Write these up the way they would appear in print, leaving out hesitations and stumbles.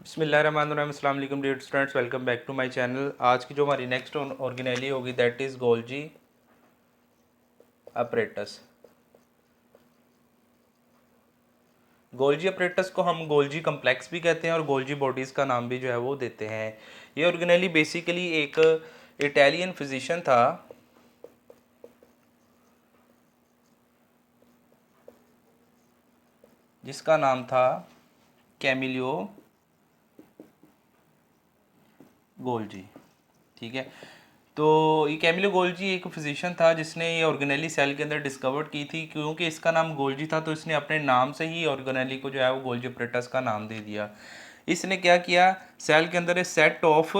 बिस्मिल्लाहिर्रहमानिर्रहीम, अस्सलाम वालेकुम dear students, welcome back to my channel. आज की जो हमारी नेक्स्ट ऑर्गेनेली होगी that is Golgi apparatus. Golgi apparatus को हम गोल्जी कम्प्लेक्स भी कहते हैं और गोल्जी बॉडीज़ का नाम भी जो है वो देते हैं। ये ऑर्गेनेली बेसिकली एक इटालियन फिजिशियन था जिसका नाम था कैमिलियो गोल्जी। ठीक है, तो ये कैमिलो गोल्जी एक फिजिशियन था जिसने ये ऑर्गेनेली सेल के अंदर डिस्कवर्ड की थी। क्योंकि इसका नाम गोल्जी था तो इसने अपने नाम से ही ऑर्गेनेली को जो है वो गोल्जी अपरेटस का नाम दे दिया। इसने क्या किया, सेल के अंदर एक सेट ऑफ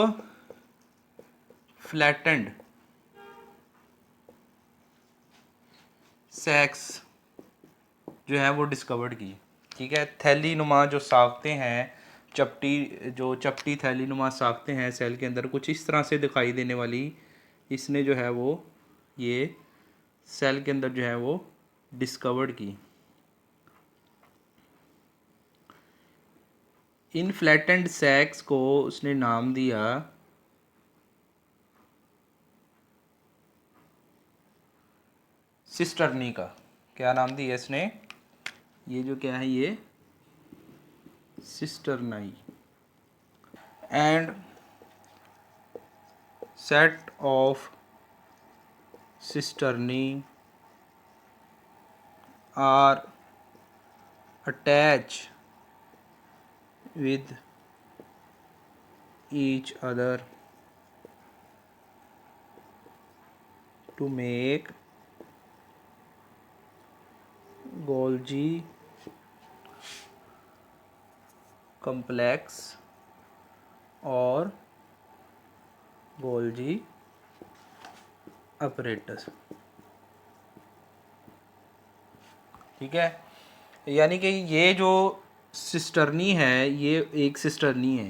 फ्लैटेंड सैक्स जो है वो डिस्कवर्ड की। ठीक है, थैली नुमा जो साख्तें हैं, चपटी थैली नुमा साख्तें हैं सेल के अंदर कुछ इस तरह से दिखाई देने वाली, इसने जो है वो ये सेल के अंदर जो है वो डिस्कवर्ड की। इन फ्लैटेंड सैक्स को उसने नाम दिया सिस्टर्नी का। क्या नाम दिया इसने, ये जो क्या है ये cisternae. And set of cisternae are attach with each other to make Golgi complex और Golgi apparatus। ठीक है, यानी कि ये जो सिस्टर्नी है ये एक सिस्टर्नी है,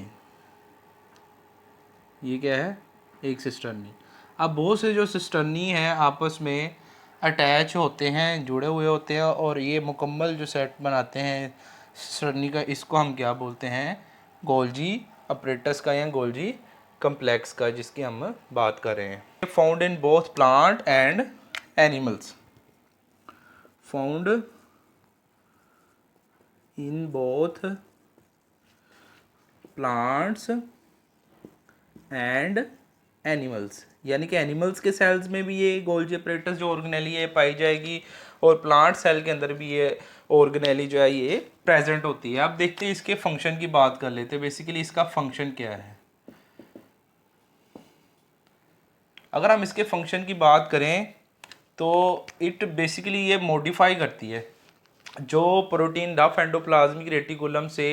ये क्या है एक सिस्टर्नी। अब बहुत से जो सिस्टर्नी हैं आपस में अटैच होते हैं, जुड़े हुए होते हैं और ये मुकम्मल जो सेट बनाते हैं सिस्टर्नी का, इसको हम क्या बोलते हैं गोल्जी अपरेटस का या गोल्जी कम्प्लेक्स का, जिसकी हम बात कर रहे हैं। Found in both plant and animals, found in both plants and animals, यानी कि एनिमल्स के सेल्स में भी ये गोल्जी अपरेटस जो ऑर्गेनेली है पाई जाएगी और प्लांट सेल के अंदर भी ये ऑर्गेनेली जो है ये प्रेजेंट होती है। अब देखते हैं इसके फंक्शन की बात कर लेते हैं। बेसिकली इसका फंक्शन क्या है। अगर हम इसके फंक्शन की बात करें तो इट बेसिकली ये मॉडिफाई करती है जो प्रोटीन रफ एंडोप्लाज्मिक रेटिकुलम से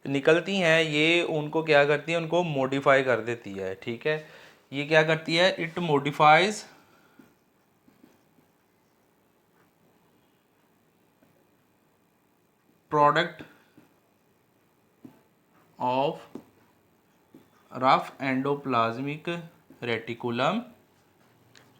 निकलती हैं, ये उनको क्या करती है, उनको मॉडिफाई कर देती है। ठीक है, ये क्या करती है, it modifies product of rough endoplasmic reticulum.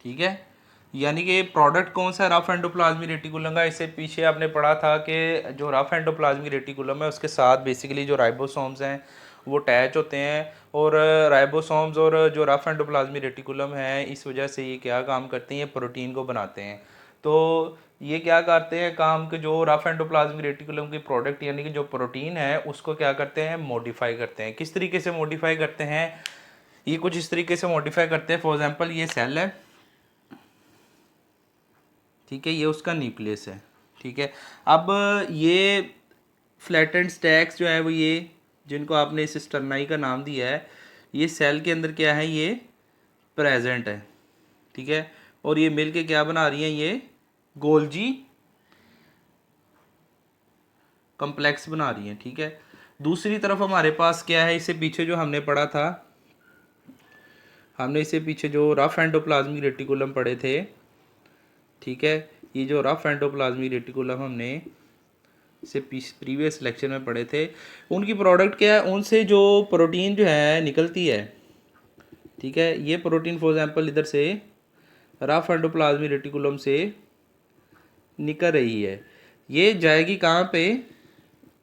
ठीक है, यानी कि प्रोडक्ट कौन सा है रफ एंडोप्लाज्मिक रेटिकुलम का। इससे पीछे आपने पढ़ा था कि जो रफ एंडोप्लाज्मिक रेटिकुलम है उसके साथ बेसिकली जो राइबोसोम्स हैं वो अटैच होते हैं और राइबोसोम्स और जो रफ एंडोप्लाज्मिक रेटिकुलम है इस वजह से ये क्या काम करते हैं, ये प्रोटीन को बनाते हैं। तो ये क्या करते हैं काम के, जो रफ एंडोप्लाज्मिक रेटिकुलम की प्रोडक्ट यानी कि जो प्रोटीन है उसको क्या करते हैं, मॉडिफाई करते हैं। किस तरीके से मॉडिफाई करते हैं, ये कुछ इस तरीके से मॉडिफाई करते हैं। फॉर एग्जांपल ये सेल है, ठीक है, ये उसका न्यूक्लियस है। ठीक है, अब ये फ्लैटेंड स्टैक्स जो है वो ये जिनको आपने सिस्टर्नाई का नाम दिया है, ये सेल के अंदर क्या है, ये प्रेजेंट है। ठीक है, और ये मिलके क्या बना रही हैं, ये गोल्जी कम्प्लेक्स बना रही हैं। ठीक है, दूसरी तरफ हमारे पास क्या है, इससे पीछे जो हमने पढ़ा था, हमने इससे पीछे जो रफ एंडोप्लाज्मिक रेटिकुलम पढ़े थे। ठीक है, ये जो रफ एंडोप्लाज्मिक रेटिकुलम हमने से प्रीवियस लेक्चर में पढ़े थे, उनकी प्रोडक्ट क्या है, उनसे जो प्रोटीन जो है निकलती है। ठीक है, ये प्रोटीन फॉर एग्जांपल इधर से रफ एंडोप्लाज्मिक रेटिकुलम से निकल रही है, ये जाएगी कहाँ पे,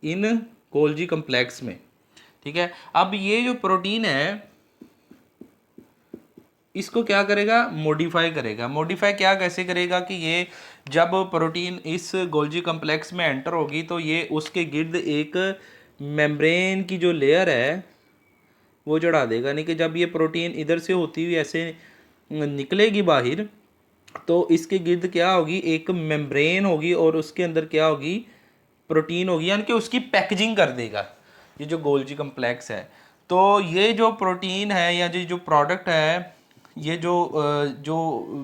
इन गोल्जी कम्प्लेक्स में। ठीक है। अब ये जो प्रोटीन है इसको क्या करेगा, मॉडिफाई करेगा। मॉडिफाई क्या कैसे करेगा कि ये जब प्रोटीन इस गोल्जी कम्प्लेक्स में एंटर होगी तो ये उसके गिर्द एक मेम्ब्रेन की जो लेयर है वो चढ़ा देगा। यानी कि जब ये प्रोटीन इधर से होती हुई ऐसे निकलेगी बाहर तो इसके गिर्द क्या होगी, एक मेम्ब्रेन होगी और उसके अंदर क्या होगी, प्रोटीन होगी, यानी कि उसकी पैकेजिंग कर देगा ये जो गोल्जी कम्प्लेक्स है। तो ये जो प्रोटीन है या जो प्रोडक्ट है ये जो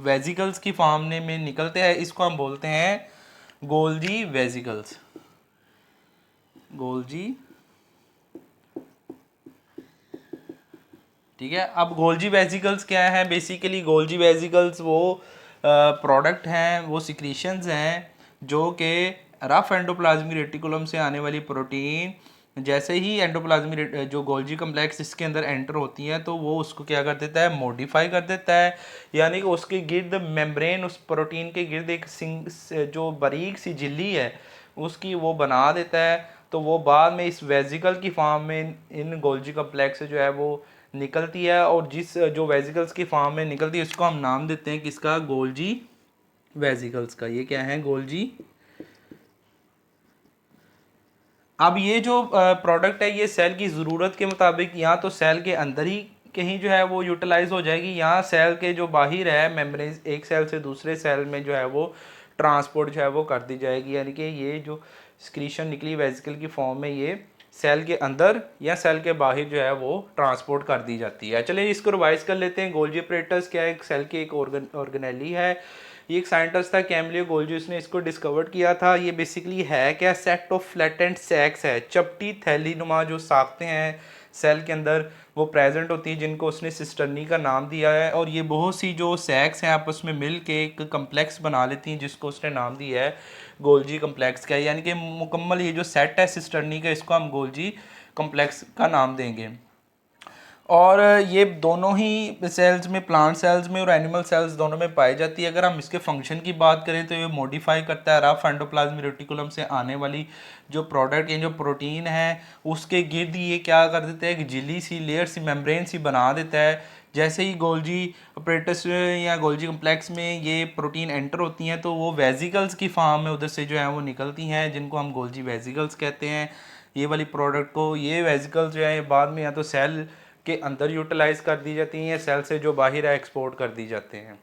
वेजिकल्स की फॉर्म में निकलते हैं इसको हम बोलते हैं गोल्जी वेजिकल्स। गोल्जी, ठीक है। अब गोल्जी वेजिकल्स क्या है, बेसिकली गोल्जी वेजिकल्स वो प्रोडक्ट हैं, वो सिक्रीशंस हैं जो कि रफ एंडोप्लाज्मिक रेटिकुलम से आने वाली प्रोटीन जैसे ही एंडोप्लाज्मिक जो गोल्जी कम्प्लेक्स इसके अंदर एंटर होती हैं तो वो उसको क्या कर देता है, मॉडिफाई कर देता है। यानी कि उसके गिर्द मेम्ब्रेन, उस प्रोटीन के गिर्द एक जो बारीक सी झिल्ली है उसकी वो बना देता है। तो वो बाद में इस वेजिकल की फॉर्म में इन गोल्जी कम्प्लेक्स से जो है वो निकलती है, और जिस जो वेजिकल्स की फॉर्म में निकलती है इसको हम नाम देते हैं किसका, गोल्जी वेजिकल्स का। ये क्या है, गोल्जी। अब ये जो प्रोडक्ट है ये सेल की ज़रूरत के मुताबिक या तो सेल के अंदर ही कहीं जो है वो यूटिलाइज हो जाएगी, या सेल के जो बाहर है मेम्ब्रेन, एक सेल से दूसरे सेल में जो है वो ट्रांसपोर्ट जो है वो कर दी जाएगी। यानी कि ये जो स्क्रीशन निकली वेजिकल की फॉर्म में ये सेल के अंदर या सेल के बाहर जो है वो ट्रांसपोर्ट कर दी जाती है। चलिए इसको रिवाइज कर लेते हैं। गोल्जी अपरेटस क्या है, एक सेल की एक ऑर्गेनेली है। ये एक साइंटिस्ट था कैमलियो गोल्जी, उसने इसको डिस्कवर किया था। ये बेसिकली है क्या, सेट ऑफ फ्लैटेंड सैक्स है, चपटी थैली नुमा जो साख्तें हैं सेल के अंदर वो प्रेजेंट होती हैं जिनको उसने सिस्टर्नी का नाम दिया है। और ये बहुत सी जो सैक्स हैं आपस में मिल के एक कम्प्लेक्स बना लेती हैं जिसको उसने नाम दिया है गोल्जी कम्प्लेक्स का। यानी कि मुकम्मल ये जो सेट है सिस्टर्नी का इसको हम गोल्जी कम्प्लेक्स का नाम देंगे। और ये दोनों ही सेल्स में, प्लांट सेल्स में और एनिमल सेल्स दोनों में पाई जाती है। अगर हम इसके फंक्शन की बात करें तो ये मॉडिफाई करता है रफ एंडोप्लाज्मिक रेटिकुलम से आने वाली जो प्रोडक्ट या जो प्रोटीन है उसके गिर्द ये क्या कर देता है, एक झिल्ली सी, लेयर सी, मेम्ब्रेन सी बना देता है। जैसे ही गोल्जी अपरेटस या गोल्जी कम्प्लेक्स में ये प्रोटीन एंटर होती हैं तो वो वेजिकल्स की फॉर्म में उधर से जो है वो निकलती हैं जिनको हम गोल्जी वेजिकल्स कहते हैं। ये वाली प्रोडक्ट को, ये वेजिकल्स जो है बाद में या तो सेल के अंदर यूटिलाइज कर दी जाती हैं या सेल से जो बाहर है एक्सपोर्ट कर दी जाते हैं।